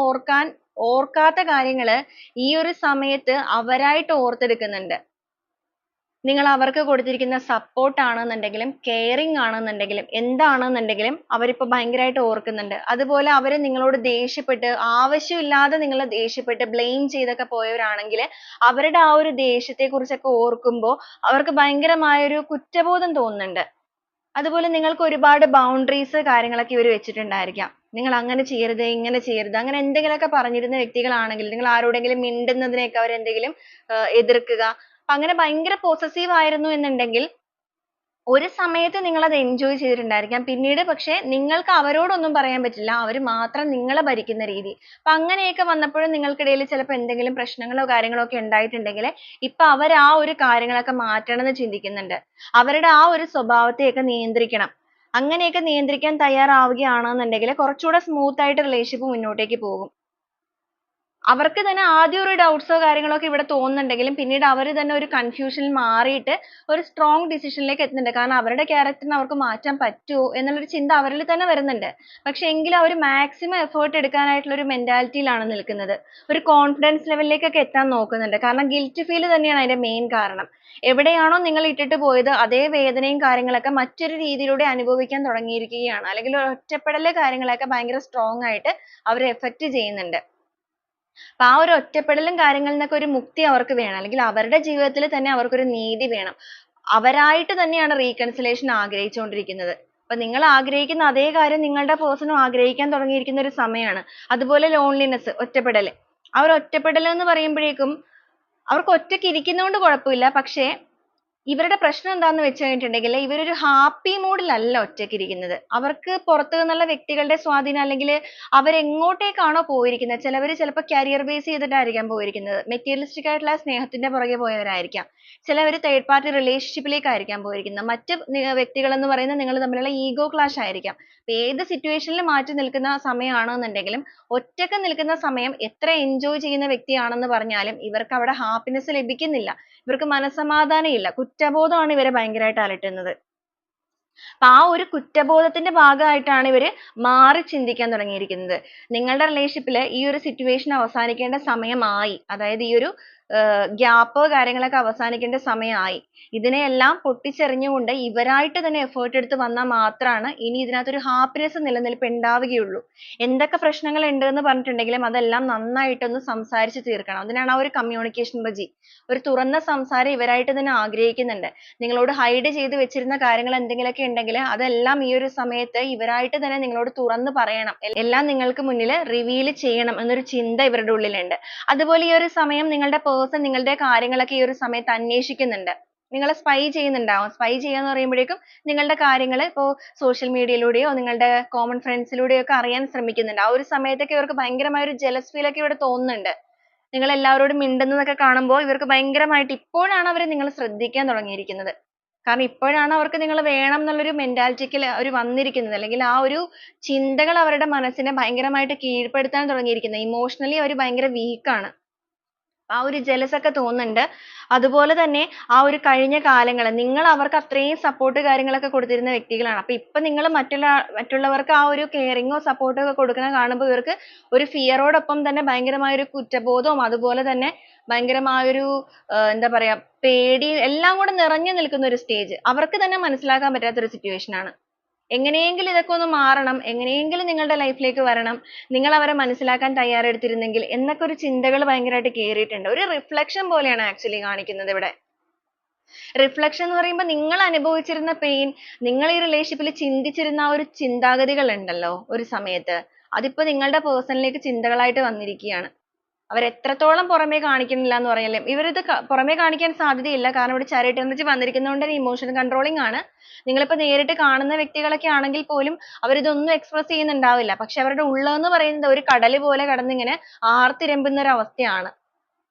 ഓർക്കാത്ത കാര്യങ്ങൾ ഈ ഒരു സമയത്ത് അവരായിട്ട് ഓർത്തെടുക്കുന്നുണ്ട്. നിങ്ങൾ അവർക്ക് കൊടുത്തിരിക്കുന്ന സപ്പോർട്ട് ആണെന്നുണ്ടെങ്കിലും കെയറിങ് ആണെന്നുണ്ടെങ്കിലും എന്താണെന്നുണ്ടെങ്കിലും അവരിപ്പോ ഭയങ്കരമായിട്ട് ഓർക്കുന്നുണ്ട്. അതുപോലെ അവർ നിങ്ങളോട് ദേഷ്യപ്പെട്ട് ആവശ്യമില്ലാതെ നിങ്ങളെ ദേഷ്യപ്പെട്ട് ബ്ലെയിം ചെയ്തൊക്കെ പോയവരാണെങ്കിൽ അവരുടെ ആ ഒരു ദേഷ്യത്തെ കുറിച്ചൊക്കെ ഓർക്കുമ്പോൾ അവർക്ക് ഭയങ്കരമായ ഒരു കുറ്റബോധം തോന്നുന്നുണ്ട്. അതുപോലെ നിങ്ങൾക്ക് ഒരുപാട് ബൗണ്ടറീസ് കാര്യങ്ങളൊക്കെ ഇവർ വെച്ചിട്ടുണ്ടായിരിക്കാം. നിങ്ങൾ അങ്ങനെ ചെയ്യരുത് ഇങ്ങനെ ചെയ്യരുത് അങ്ങനെ എന്തെങ്കിലുമൊക്കെ പറഞ്ഞിരുന്ന വ്യക്തികളാണെങ്കിൽ നിങ്ങൾ ആരോടെങ്കിലും മിണ്ടുന്നതിനെയൊക്കെ അവരെന്തെങ്കിലും എതിർക്കുക അങ്ങനെ ഭയങ്കര possessive ആയിരുന്നു എന്നുണ്ടെങ്കിൽ ഒരു സമയത്ത് നിങ്ങൾ അത് enjoy ചെയ്തിട്ടുണ്ടായിരിക്കാം. പിന്നീട് പക്ഷേ നിങ്ങൾക്ക് അവരോടൊന്നും പറയാൻ പറ്റില്ല. അവർ മാത്രം നിങ്ങളെ ഭരിക്കുന്ന രീതി. അപ്പൊ അങ്ങനെയൊക്കെ വന്നപ്പോഴും നിങ്ങൾക്കിടയിൽ ചിലപ്പോൾ എന്തെങ്കിലും പ്രശ്നങ്ങളോ കാര്യങ്ങളോ ഒക്കെ ഉണ്ടായിട്ടുണ്ടെങ്കിൽ ഇപ്പൊ അവർ ആ ഒരു കാര്യങ്ങളൊക്കെ മാറ്റണം എന്ന് ചിന്തിക്കുന്നുണ്ട്. അവരുടെ ആ ഒരു സ്വഭാവത്തെയൊക്കെ നിയന്ത്രിക്കണം. അങ്ങനെയൊക്കെ നിയന്ത്രിക്കാൻ തയ്യാറാവുകയാണെന്നുണ്ടെങ്കിൽ കുറച്ചുകൂടെ സ്മൂത്ത് ആയിട്ട് റിലേഷൻഷിപ്പ് മുന്നോട്ടേക്ക് പോകും. അവർക്ക് തന്നെ ആദ്യം ഒരു doubts കാര്യങ്ങളോ ഒക്കെ ഇവിടെ തോന്നുന്നുണ്ടെങ്കിലും പിന്നീട് അവർ തന്നെ ഒരു confusion ൽ മാറിയിട്ട് ഒരു strong decision ലേക്ക് എത്തുന്നുണ്ട്. കാരണം അവരുടെ character നെ അവർക്ക് മാറ്റാൻ പറ്റുമോ എന്നുള്ളൊരു ചിന്ത അവരിൽ തന്നെ വരുന്നുണ്ട്. പക്ഷെ എങ്കിലും അവർ maximum effort എടുക്കാനായിട്ടുള്ള ഒരു mentality യിലാണ് നിൽക്കുന്നത്. ഒരു confidence level ലേക്കൊക്കെ എത്താൻ നോക്കുന്നുണ്ട്. കാരണം guilt feel തന്നെയാണ് അതിന്റെ main കാരണം. എവിടെയാണോ നിങ്ങൾ ഇട്ടിട്ട് പോയത് അതേ വേദനയും കാര്യങ്ങളൊക്കെ മറ്റൊരു രീതിയിലൂടെ അനുഭവിക്കാൻ തുടങ്ങിയിരിക്കുകയാണ്. അല്ലെങ്കിൽ ഒരു ഒറ്റപ്പെടൽ കാര്യങ്ങളൊക്കെ ഭയങ്കര strong ആയിട്ട് അവരെ effect ചെയ്യുന്നുണ്ട്. അപ്പൊ ആ ഒരു ഒറ്റപ്പെടലും കാര്യങ്ങളിൽ നിന്നൊക്കെ ഒരു മുക്തി അവർക്ക് വേണം. അല്ലെങ്കിൽ അവരുടെ ജീവിതത്തിൽ തന്നെ അവർക്കൊരു നീതി വേണം. അവരായിട്ട് തന്നെയാണ് reconciliation ആഗ്രഹിച്ചുകൊണ്ടിരിക്കുന്നത്. അപ്പൊ നിങ്ങൾ ആഗ്രഹിക്കുന്ന അതേ കാര്യം നിങ്ങളുടെ person ഉം ആഗ്രഹിക്കാൻ തുടങ്ങിയിരിക്കുന്ന ഒരു സമയമാണ്. അതുപോലെ loneliness ഒറ്റപ്പെടൽ. ആ ഒരു ഒറ്റപ്പെടൽ എന്ന് പറയുമ്പോഴേക്കും അവർക്ക് ഒറ്റയ്ക്ക് ഇരിക്കുന്നതുകൊണ്ട് കുഴപ്പമില്ല. പക്ഷേ ഇവരുടെ പ്രശ്നം എന്താന്ന് വെച്ച് കഴിഞ്ഞിട്ടുണ്ടെങ്കിൽ ഇവരൊരു ഹാപ്പി മൂഡിലല്ല ഒറ്റയ്ക്കിരിക്കുന്നത്. അവർക്ക് പുറത്തു നിന്നുള്ള വ്യക്തികളുടെ സ്വാധീനം അല്ലെങ്കിൽ അവരെങ്ങോട്ടേക്കാണോ പോയിരിക്കുന്നത്, ചിലവർ ചിലപ്പോൾ കരിയർ ബേസ് ചെയ്തിട്ടായിരിക്കാം പോയിരിക്കുന്നത്. മെറ്റീരിയലിസ്റ്റിക് ആയിട്ടുള്ള സ്നേഹത്തിന്റെ പുറകെ പോയവരായിരിക്കാം. ചിലവർ തേർഡ് പാർട്ടി റിലേഷൻഷിപ്പിലേക്കായിരിക്കാം പോയിരിക്കുന്നത്. മറ്റ് വ്യക്തികൾ എന്ന് പറയുന്നത് നിങ്ങൾ തമ്മിലുള്ള ഈഗോ ക്ലാഷ് ആയിരിക്കാം. ഏത് സിറ്റുവേഷനിൽ മാറ്റി നിൽക്കുന്ന സമയമാണെന്നുണ്ടെങ്കിലും ഒറ്റക്ക് നിൽക്കുന്ന സമയം എത്ര എൻജോയ് ചെയ്യുന്ന വ്യക്തിയാണെന്ന് പറഞ്ഞാലും ഇവർക്ക് അവിടെ ഹാപ്പിനെസ് ലഭിക്കുന്നില്ല. ഇവർക്ക് മനസ്സമാധാനം ഇല്ല. കുറ്റബോധമാണ് ഇവരെ ഭയങ്കരമായിട്ട് അലട്ടുന്നത്. അപ്പൊ ആ ഒരു കുറ്റബോധത്തിന്റെ ഭാഗമായിട്ടാണ് ഇവര് മാറി ചിന്തിക്കാൻ തുടങ്ങിയിരിക്കുന്നത്. നിങ്ങളുടെ റിലേഷൻഷിപ്പിൽ ഈ ഒരു സിറ്റുവേഷൻ അവസാനിക്കേണ്ട സമയമായി. അതായത് ഈ ഒരു ഗ്യാപ്പ് കാര്യങ്ങളൊക്കെ അവസാനിക്കേണ്ട സമയമായി. ഇതിനെയെല്ലാം പൊട്ടിച്ചെറിഞ്ഞുകൊണ്ട് ഇവരായിട്ട് തന്നെ എഫേർട്ട് എടുത്ത് വന്നാൽ മാത്രമാണ് ഇനി ഇതിനകത്തൊരു ഹാപ്പിനെസ് നിലനിൽപ്പ് ഉണ്ടാവുകയുള്ളൂ. എന്തൊക്കെ പ്രശ്നങ്ങൾ ഉണ്ട് എന്ന് പറഞ്ഞിട്ടുണ്ടെങ്കിലും അതെല്ലാം നന്നായിട്ടൊന്ന് സംസാരിച്ച് തീർക്കണം. അതിനാണ് ആ ഒരു കമ്മ്യൂണിക്കേഷൻ റെജി. ഒരു തുറന്ന സംസാരം ഇവരായിട്ട് തന്നെ ആഗ്രഹിക്കുന്നുണ്ട്. നിങ്ങളോട് ഹൈഡ് ചെയ്ത് വെച്ചിരുന്ന കാര്യങ്ങൾ എന്തെങ്കിലുമൊക്കെ ഉണ്ടെങ്കിൽ അതെല്ലാം ഈ ഒരു സമയത്ത് ഇവരായിട്ട് തന്നെ നിങ്ങളോട് തുറന്ന് പറയണം. എല്ലാം നിങ്ങൾക്ക് മുന്നിൽ റിവീൽ ചെയ്യണം എന്നൊരു ചിന്ത ഇവരുടെ ഉള്ളിലുണ്ട്. അതുപോലെ ഈ ഒരു സമയം നിങ്ങളുടെ പേഴ്സൺ നിങ്ങളുടെ കാര്യങ്ങളൊക്കെ ഈ ഒരു സമയത്ത് അന്വേഷിക്കുന്നുണ്ട്. നിങ്ങളെ സ്പൈ ചെയ്യുന്നുണ്ടാവും. സ്പൈ ചെയ്യാന്ന് പറയുമ്പോഴേക്കും നിങ്ങളുടെ കാര്യങ്ങൾ ഇപ്പോൾ സോഷ്യൽ മീഡിയയിലൂടെയോ നിങ്ങളുടെ കോമൺ ഫ്രണ്ട്സിലൂടെയോ ഒക്കെ അറിയാൻ ശ്രമിക്കുന്നുണ്ട്. ആ ഒരു സമയത്തൊക്കെ ഇവർക്ക് ഭയങ്കരമായ ഒരു ജലസ് ഫീൽ ഒക്കെ ഇവിടെ തോന്നുന്നുണ്ട്. നിങ്ങൾ എല്ലാവരോടും മിണ്ടുന്നതൊക്കെ കാണുമ്പോൾ ഇവർക്ക് ഭയങ്കരമായിട്ട് ഇപ്പോഴാണ് അവർ നിങ്ങളെ ശ്രദ്ധിക്കാൻ തുടങ്ങിയിരിക്കുന്നത്. കാരണം ഇപ്പോഴാണ് അവർക്ക് നിങ്ങൾ വേണം എന്നുള്ളൊരു മെന്റാലിറ്റിക്ക് അവർ വന്നിരിക്കുന്നത്. അല്ലെങ്കിൽ ആ ഒരു ചിന്തകൾ അവരുടെ മനസ്സിനെ ഭയങ്കരമായിട്ട് കീഴ്പ്പെടുത്താൻ തുടങ്ങിയിരിക്കുന്നത്. ഇമോഷണലി അവർ ഭയങ്കര weak ആണ്. ആ ഒരു jealous ഒക്കെ തോന്നുന്നുണ്ട്. അതുപോലെ തന്നെ ആ ഒരു കഴിഞ്ഞ കാലങ്ങൾ നിങ്ങൾ അവർക്ക് അത്രയും സപ്പോർട്ട് കാര്യങ്ങളൊക്കെ കൊടുത്തിരുന്ന വ്യക്തികളാണ്. അപ്പൊ ഇപ്പൊ നിങ്ങൾ മറ്റുള്ളവർക്ക് ആ ഒരു കെയറിങ്ങോ സപ്പോർട്ടോ ഒക്കെ കൊടുക്കുന്നത് കാണുമ്പോൾ ഇവർക്ക് ഒരു ഫിയറോടൊപ്പം തന്നെ ഭയങ്കരമായ ഒരു കുറ്റബോധവും അതുപോലെ തന്നെ ഭയങ്കരമായ ഒരു എന്താ പറയാ പേടിയും എല്ലാം കൂടെ നിറഞ്ഞു നിൽക്കുന്ന ഒരു സ്റ്റേജ്. അവർക്ക് തന്നെ മനസ്സിലാക്കാൻ പറ്റാത്ത ഒരു സിറ്റുവേഷൻ ആണ്. എങ്ങനെയെങ്കിലും ഇതൊക്കെ ഒന്ന് മാറണം, എങ്ങനെയെങ്കിലും നിങ്ങളുടെ ലൈഫിലേക്ക് വരണം, നിങ്ങൾ അവരെ മനസ്സിലാക്കാൻ തയ്യാറെടുത്തിരുന്നെങ്കിൽ എന്നൊക്കെ ഒരു ചിന്തകൾ ഭയങ്കരമായിട്ട് കേറിയിട്ടുണ്ട്. ഒരു റിഫ്ലക്ഷൻ പോലെയാണ് ആക്ച്വലി കാണിക്കുന്നത് ഇവിടെ. റിഫ്ലക്ഷൻ എന്ന് പറയുമ്പോൾ നിങ്ങൾ അനുഭവിച്ചിരുന്ന പെയിൻ, നിങ്ങൾ ഈ റിലേഷൻഷിപ്പിൽ ചിന്തിച്ചിരുന്ന ആ ഒരു ചിന്താഗതികൾ ഉണ്ടല്ലോ ഒരു സമയത്ത്, അതിപ്പോ നിങ്ങളുടെ പേഴ്സണിലേക്ക് ചിന്തകളായിട്ട് വന്നിരിക്കുകയാണ്. അവർ എത്രത്തോളം പുറമേ കാണിക്കുന്നില്ല എന്ന് പറഞ്ഞാലും ഇവരിത് പുറമേ കാണിക്കാൻ സാധ്യതയില്ല. കാരണം ഇവിടെ ചാരിറ്റി എനർജി വന്നിരിക്കുന്നതുകൊണ്ട് തന്നെ ഇമോഷൻ കൺട്രോളിംഗ് ആണ്. നിങ്ങളിപ്പോ നേരിട്ട് കാണുന്ന വ്യക്തികളൊക്കെ ആണെങ്കിൽ പോലും അവരിതൊന്നും എക്സ്പ്രസ് ചെയ്യുന്നുണ്ടാവില്ല. പക്ഷെ അവരുടെ ഉള്ളെന്ന് പറയുന്നത് ഒരു കടല് പോലെ കിടന്നിങ്ങനെ ആർത്തിരമ്പുന്ന ഒരു അവസ്ഥയാണ്.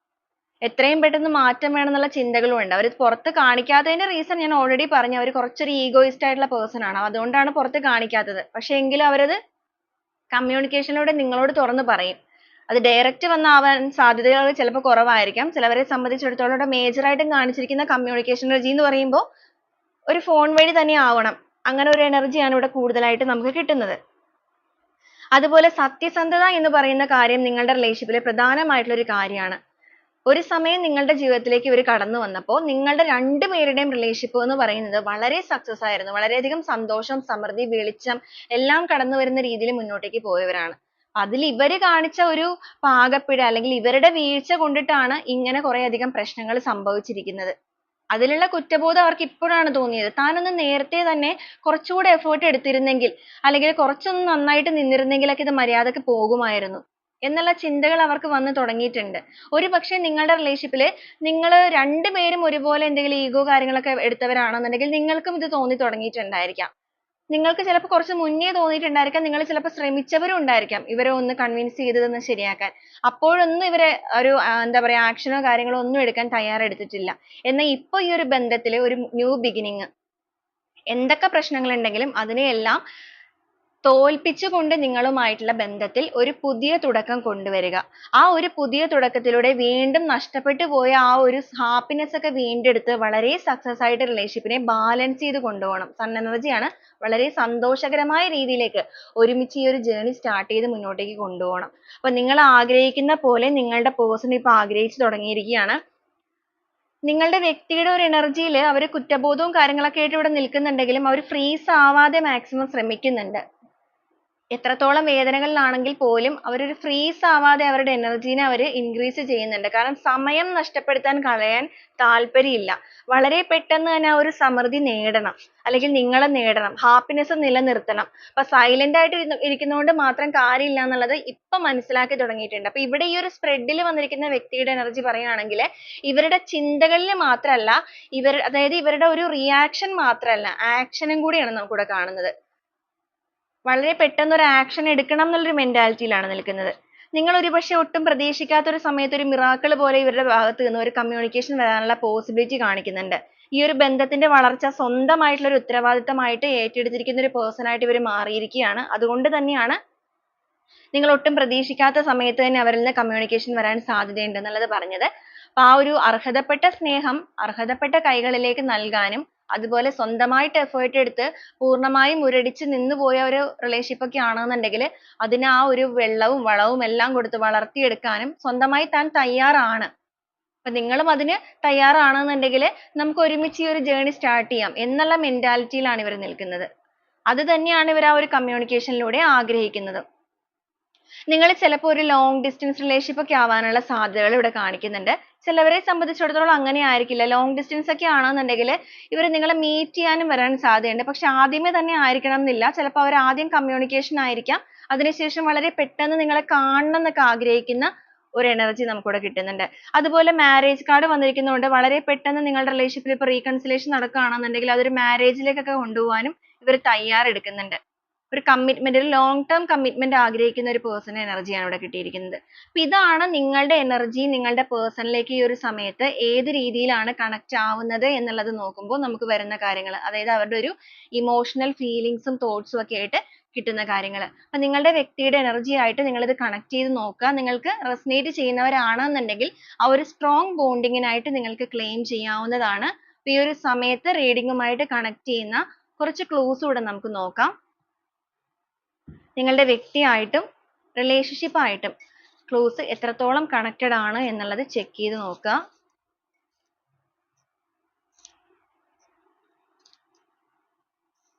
എത്രയും പെട്ടെന്ന് മാറ്റം വേണമെന്നുള്ള ചിന്തകളും ഉണ്ട്. അവർ പുറത്ത് കാണിക്കാത്തതിന്റെ റീസൺ ഞാൻ ഓൾറെഡി പറഞ്ഞു. അവർ കുറച്ചൊരു ഈഗോയിസ്റ്റ് ആയിട്ടുള്ള പേഴ്സൺ ആണ്. അതുകൊണ്ടാണ് പുറത്ത് കാണിക്കാത്തത്. പക്ഷെ എങ്കിലും അവരത് കമ്മ്യൂണിക്കേഷനിലൂടെ നിങ്ങളോട് തുറന്ന് പറയും. അത് ഡയറക്റ്റ് വന്നാവാൻ സാധ്യതകൾ ചിലപ്പോൾ കുറവായിരിക്കാം. ചിലവരെ സംബന്ധിച്ചിടത്തോളം ഇവിടെ മേജർ ആയിട്ടും കാണിച്ചിരിക്കുന്ന കമ്മ്യൂണിക്കേഷൻ എനർജി എന്ന് പറയുമ്പോൾ ഒരു ഫോൺ വഴി തന്നെ ആവണം. അങ്ങനെ ഒരു എനർജിയാണ് ഇവിടെ കൂടുതലായിട്ട് നമുക്ക് കിട്ടുന്നത്. അതുപോലെ സത്യസന്ധത എന്ന് പറയുന്ന കാര്യം നിങ്ങളുടെ റിലേഷൻഷിപ്പിലെ പ്രധാനമായിട്ടുള്ള ഒരു കാര്യമാണ്. ഒരു സമയം നിങ്ങളുടെ ജീവിതത്തിലേക്ക് ഇവർ കടന്നു വന്നപ്പോൾ നിങ്ങളുടെ രണ്ടുപേരുടെയും റിലേഷൻഷിപ്പ് എന്ന് പറയുന്നത് വളരെ സക്സസ് ആയിരുന്നു. വളരെയധികം സന്തോഷം, സമൃദ്ധി, വെളിച്ചം എല്ലാം കടന്നു വരുന്ന രീതിയിൽ മുന്നോട്ടേക്ക് പോയവരാണ്. അതിൽ ഇവര് കാണിച്ച ഒരു പാകപ്പിഴ അല്ലെങ്കിൽ ഇവരുടെ വീഴ്ച കൊണ്ടിട്ടാണ് ഇങ്ങനെ കുറെ അധികം പ്രശ്നങ്ങൾ സംഭവിച്ചിരിക്കുന്നത്. അതിലുള്ള കുറ്റബോധം അവർക്ക് ഇപ്പോഴാണ് തോന്നിയത്. താനൊന്ന് നേരത്തെ തന്നെ കുറച്ചുകൂടെ എഫേർട്ട് എടുത്തിരുന്നെങ്കിൽ അല്ലെങ്കിൽ കുറച്ചൊന്ന് നന്നായിട്ട് നിന്നിരുന്നെങ്കിലൊക്കെ ഇത് മര്യാദക്ക് പോകുമായിരുന്നു എന്നുള്ള ചിന്തകൾ അവർക്ക് വന്നു തുടങ്ങിയിട്ടുണ്ട്. ഒരുപക്ഷെ നിങ്ങളുടെ റിലേഷൻഷിപ്പിൽ നിങ്ങൾ രണ്ടുപേരും ഒരുപോലെ എന്തെങ്കിലും ഈഗോ കാര്യങ്ങളൊക്കെ എടുത്തവരാണെന്നുണ്ടെങ്കിൽ നിങ്ങൾക്കും ഇത് തോന്നി തുടങ്ങിയിട്ടുണ്ടായിരിക്കാം. നിങ്ങൾക്ക് ചിലപ്പോൾ കുറച്ച് മുന്നേ തോന്നിയിട്ടുണ്ടായിരിക്കാം. നിങ്ങൾ ചിലപ്പോൾ ശ്രമിച്ചവരും ഉണ്ടായിരിക്കാം ഇവരെ ഒന്ന് കൺവിൻസ് ചെയ്തതൊന്ന് ശരിയാക്കാൻ. അപ്പോഴൊന്നും ഇവരെ ഒരു എന്താ പറയാ ആക്ഷനോ കാര്യങ്ങളോ ഒന്നും എടുക്കാൻ തയ്യാറെടുത്തിട്ടില്ല. എന്നാൽ ഇപ്പോൾ ഈ ഒരു ബന്ധത്തിൽ ഒരു ന്യൂ ബിഗിനിങ് എന്തൊക്കെ പ്രശ്നങ്ങൾ ഉണ്ടെങ്കിലും അതിനെയെല്ലാം തോൽപ്പിച്ചുകൊണ്ട് നിങ്ങളുമായിട്ടുള്ള ബന്ധത്തിൽ ഒരു പുതിയ തുടക്കം കൊണ്ടുവരിക. ആ ഒരു പുതിയ തുടക്കത്തിലൂടെ വീണ്ടും നഷ്ടപ്പെട്ടു പോയ ആ ഒരു ഹാപ്പിനെസ് ഒക്കെ വീണ്ടെടുത്ത് വളരെ സക്സസ് ആയിട്ട് റിലേഷൻഷിപ്പിനെ ബാലൻസ് ചെയ്ത് കൊണ്ടുപോകണം. സൺ എനർജിയാണ്. വളരെ സന്തോഷകരമായ രീതിയിലേക്ക് ഒരുമിച്ച് ഈ ഒരു ജേർണി സ്റ്റാർട്ട് ചെയ്ത് മുന്നോട്ടേക്ക് കൊണ്ടുപോകണം. അപ്പൊ നിങ്ങൾ ആഗ്രഹിക്കുന്ന പോലെ നിങ്ങളുടെ പേഴ്സൺ ഇപ്പൊ ആഗ്രഹിച്ചു തുടങ്ങിയിരിക്കുകയാണ്. നിങ്ങളുടെ വ്യക്തിയുടെ ഒരു എനർജിയിൽ അവർ കുറ്റബോധവും കാര്യങ്ങളൊക്കെ ആയിട്ട് ഇവിടെ നിൽക്കുന്നുണ്ടെങ്കിലും അവർ ഫ്രീസ് ആവാതെ മാക്സിമം ശ്രമിക്കുന്നുണ്ട്. എത്രത്തോളം വേദനകളിലാണെങ്കിൽ പോലും അവരൊരു ഫ്രീസ് ആവാതെ അവരുടെ എനർജീനെ അവർ ഇൻക്രീസ് ചെയ്യുന്നുണ്ട്. കാരണം സമയം നഷ്ടപ്പെടുത്താൻ കളയാൻ താല്പര്യമില്ല. വളരെ പെട്ടെന്ന് തന്നെ ആ ഒരു സമൃദ്ധി നേടണം, അല്ലെങ്കിൽ നിങ്ങൾ നേടണം, ഹാപ്പിനെസ് നിലനിർത്തണം. അപ്പൊ സൈലന്റ് ആയിട്ട് ഇരിക്കുന്നതുകൊണ്ട് മാത്രം കാര്യമില്ല എന്നുള്ളത് ഇപ്പൊ മനസ്സിലാക്കി തുടങ്ങിയിട്ടുണ്ട്. അപ്പൊ ഇവിടെ ഈ ഒരു സ്പ്രെഡിൽ വന്നിരിക്കുന്ന വ്യക്തിയുടെ എനർജി പറയുകയാണെങ്കിൽ ഇവരുടെ ചിന്തകളിൽ മാത്രമല്ല, അതായത് ഇവരുടെ ഒരു റിയാക്ഷൻ മാത്രമല്ല, ആക്ഷനും കൂടിയാണ് നമുക്കിവിടെ കാണുന്നത്. വളരെ പെട്ടെന്ന് ഒരു ആക്ഷൻ എടുക്കണം എന്നുള്ളൊരു മെന്റാലിറ്റിയിലാണ് നിൽക്കുന്നത്. നിങ്ങൾ ഒരുപക്ഷെ ഒട്ടും പ്രതീക്ഷിക്കാത്ത ഒരു സമയത്ത് ഒരു മിറാക്കിൾ പോലെ ഇവരുടെ ഭാഗത്ത് നിന്ന് ഒരു കമ്മ്യൂണിക്കേഷൻ വരാനുള്ള പോസിബിലിറ്റി കാണിക്കുന്നുണ്ട്. ഈ ഒരു ബന്ധത്തിന്റെ വളർച്ച സ്വന്തമായിട്ടുള്ള ഒരു ഉത്തരവാദിത്തമായിട്ട് ഏറ്റെടുത്തിരിക്കുന്ന ഒരു പേഴ്സൺ ആയിട്ട് ഇവർ മാറിയിരിക്കുകയാണ്. അതുകൊണ്ട് തന്നെയാണ് നിങ്ങൾ ഒട്ടും പ്രതീക്ഷിക്കാത്ത സമയത്ത് തന്നെ അവരിൽ നിന്ന് കമ്മ്യൂണിക്കേഷൻ വരാൻ സാധ്യതയുണ്ട് എന്നുള്ളത് പറഞ്ഞത്. അപ്പൊ ആ ഒരു അർഹതപ്പെട്ട സ്നേഹം അർഹതപ്പെട്ട കൈകളിലേക്ക് നൽകാനും, അതുപോലെ സ്വന്തമായിട്ട് എഫേർട്ട് എടുത്ത് പൂർണ്ണമായും മുരടിച്ച് നിന്നുപോയ ഒരു റിലേഷൻഷിപ്പ് ഒക്കെ ആണെന്നുണ്ടെങ്കിൽ അതിന് ആ ഒരു വെള്ളവും വളവും എല്ലാം കൊടുത്ത് വളർത്തിയെടുക്കാനും സ്വന്തമായി താൻ തയ്യാറാണ്. അപ്പൊ നിങ്ങളും അതിന് തയ്യാറാണെന്നുണ്ടെങ്കിൽ നമുക്ക് ഒരുമിച്ച് ഈ ഒരു ജേർണി സ്റ്റാർട്ട് ചെയ്യാം എന്നുള്ള മെന്റാലിറ്റിയിലാണ് ഇവർ നിൽക്കുന്നത്. അത് തന്നെയാണ് ഇവർ ആ ഒരു കമ്മ്യൂണിക്കേഷനിലൂടെ ആഗ്രഹിക്കുന്നത്. നിങ്ങൾ ചിലപ്പോൾ ഒരു ലോങ് ഡിസ്റ്റൻസ് റിലേഷൻഷിപ്പ് ഒക്കെ ആവാനുള്ള സാധ്യതകൾ ഇവിടെ കാണിക്കുന്നുണ്ട്. ചിലവരെ സംബന്ധിച്ചിടത്തോളം അങ്ങനെ ആയിരിക്കില്ല. ലോങ് ഡിസ്റ്റൻസ് ഒക്കെ ആണെന്നുണ്ടെങ്കിൽ ഇവർ നിങ്ങളെ മീറ്റ് ചെയ്യാനും വരാൻ സാധ്യതയുണ്ട്. പക്ഷെ ആദ്യമേ തന്നെ ആയിരിക്കണം എന്നില്ല. ചിലപ്പോൾ അവർ ആദ്യം കമ്മ്യൂണിക്കേഷൻ ആയിരിക്കാം, അതിനുശേഷം വളരെ പെട്ടെന്ന് നിങ്ങളെ കാണണം എന്നൊക്കെ ആഗ്രഹിക്കുന്ന ഒരു എനർജി നമുക്കിവിടെ കിട്ടുന്നുണ്ട്. അതുപോലെ മാരേജ് കാർഡ് വന്നിരിക്കുന്നതുകൊണ്ട് വളരെ പെട്ടെന്ന് നിങ്ങളുടെ റിലേഷൻഷിപ്പിൽ ഇപ്പോൾ റീകൺസിലേഷൻ നടക്കുകയാണെന്നുണ്ടെങ്കിൽ അതൊരു മാരേജിലേക്കൊക്കെ കൊണ്ടുപോകാനും ഇവർ തയ്യാറെടുക്കുന്നുണ്ട്. ഒരു കമ്മിറ്റ്മെന്റ്, ഒരു ലോങ് ടേം കമ്മിറ്റ്മെന്റ് ആഗ്രഹിക്കുന്ന ഒരു പേഴ്സൺ എനർജിയാണ് ഇവിടെ കിട്ടിയിരിക്കുന്നത്. അപ്പൊ ഇതാണ് നിങ്ങളുടെ എനർജി നിങ്ങളുടെ പേഴ്സണിലേക്ക് ഈ ഒരു സമയത്ത് ഏത് രീതിയിലാണ് കണക്ട് ആവുന്നത് എന്നുള്ളത് നോക്കുമ്പോൾ നമുക്ക് വരുന്ന കാര്യങ്ങൾ, അതായത് അവരുടെ ഒരു ഇമോഷണൽ ഫീലിങ്സും തോട്ട്സും ഒക്കെ ആയിട്ട് കിട്ടുന്ന കാര്യങ്ങൾ. അപ്പൊ നിങ്ങളുടെ വ്യക്തിയുടെ എനർജി ആയിട്ട് നിങ്ങൾ ഇത് കണക്ട് ചെയ്ത് നോക്കുക. നിങ്ങൾക്ക് റെസനേറ്റ് ചെയ്യുന്നവരാണെന്നുണ്ടെങ്കിൽ ആ ഒരു സ്ട്രോങ് ബോണ്ടിങ്ങിനായിട്ട് നിങ്ങൾക്ക് ക്ലെയിം ചെയ്യാവുന്നതാണ്. അപ്പൊ ഈ ഒരു സമയത്ത് റീഡിങ്ങുമായിട്ട് കണക്ട് ചെയ്യുന്ന കുറച്ച് ക്ലൂസ് കൂടെ നമുക്ക് നോക്കാം. നിങ്ങളുടെ വ്യക്തിയായിട്ടും റിലേഷൻഷിപ്പ് ആയിട്ടും ക്ലൂസ് എത്രത്തോളം കണക്റ്റഡ് ആണ് എന്നുള്ളത് ചെക്ക് ചെയ്ത് നോക്കുക.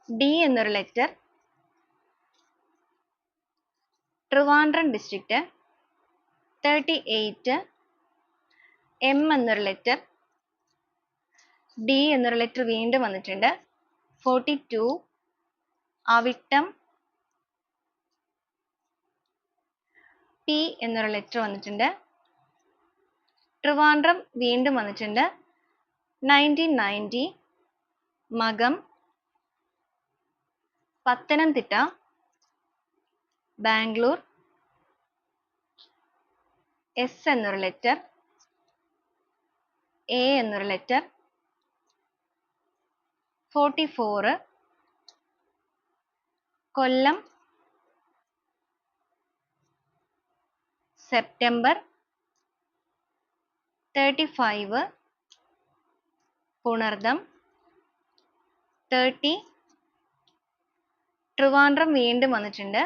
ഡി എന്നൊരു ലെറ്റർ, ട്രിവാൻഡ്രം ഡിസ്ട്രിക്റ്റ് 38. എം എന്നൊരു ലെറ്റർ, ഡി എന്നൊരു ലെറ്റർ വീണ്ടും വന്നിട്ടുണ്ട് 42. അവിട്ടം, പി എന്നൊരു ലെറ്റർ വന്നിട്ടുണ്ട്. ട്രിവാൻഡ്രം വീണ്ടും വന്നിട്ടുണ്ട് 1990. മകം, പത്തനംതിട്ട, ബാംഗ്ലൂർ, എസ് എന്നൊരു ലെറ്റർ, എ എന്നൊരു ലെറ്റർ 44. കൊല്ലം, സെപ്റ്റംബർ 35. പുണർദം 30. ട്രിവാൻഡ്രം വീണ്ടും വന്നിട്ടുണ്ട്.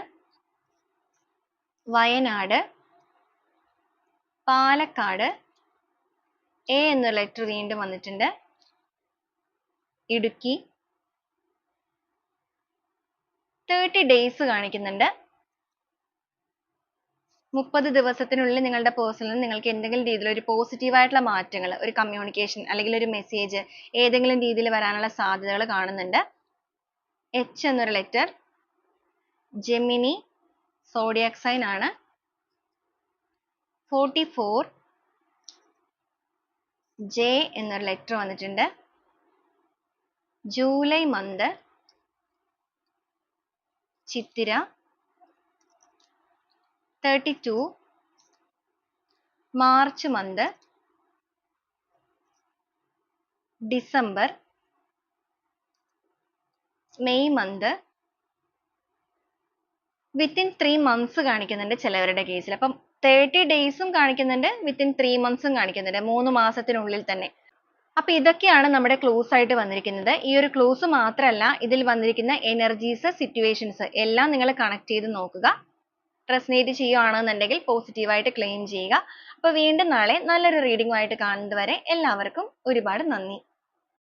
വയനാട്, പാലക്കാട്, എ എന്നൊരു ലെറ്റർ വീണ്ടും വന്നിട്ടുണ്ട്. ഇടുക്കി 30 ഡേയ്സ് കാണിക്കുന്നുണ്ട്. 30 ദിവസത്തിനുള്ളിൽ നിങ്ങളുടെ പേഴ്സണിൽ നിങ്ങൾക്ക് എന്തെങ്കിലും രീതിയിൽ ഒരു പോസിറ്റീവ് ആയിട്ടുള്ള മാറ്റങ്ങൾ, ഒരു കമ്മ്യൂണിക്കേഷൻ അല്ലെങ്കിൽ ഒരു മെസ്സേജ് ഏതെങ്കിലും രീതിയിൽ വരാനുള്ള സാധ്യതകൾ കാണുന്നുണ്ട്. എച്ച് എന്നൊരു ലെറ്റർ, ജെമിനി സോഡിയാക് സൈൻ ആണ്. 44. ജെ എന്നൊരു ലെറ്റർ വന്നിട്ടുണ്ട്. ജൂലൈ മന്ത്, ചിത്തിര 32. March month, December, May month. Within 3 months കാണിക്കുന്നുണ്ട് ചിലവരുടെ കേസിൽ. അപ്പം 30 ഡേയ്സും കാണിക്കുന്നുണ്ട്, വിത്തിൻ 3 months കാണിക്കുന്നുണ്ട്, 3 മാസത്തിനുള്ളിൽ തന്നെ. അപ്പൊ ഇതൊക്കെയാണ് നമ്മുടെ ക്ലൂസ് ആയിട്ട് വന്നിരിക്കുന്നത്. ഈ ഒരു ക്ലൂസ് മാത്രമല്ല, ഇതിൽ വന്നിരിക്കുന്ന എനർജീസ്, സിറ്റുവേഷൻസ് എല്ലാം നിങ്ങൾ കണക്ട് ചെയ്ത് നോക്കുക. റെസനേറ്റ് ചെയ്യുകയാണെന്നുണ്ടെങ്കിൽ പോസിറ്റീവായിട്ട് ക്ലെയിം ചെയ്യുക. അപ്പൊ വീണ്ടും നാളെ നല്ലൊരു റീഡിംഗുമായിട്ട് കാണുന്നത് വരെ എല്ലാവർക്കും ഒരുപാട് നന്ദി.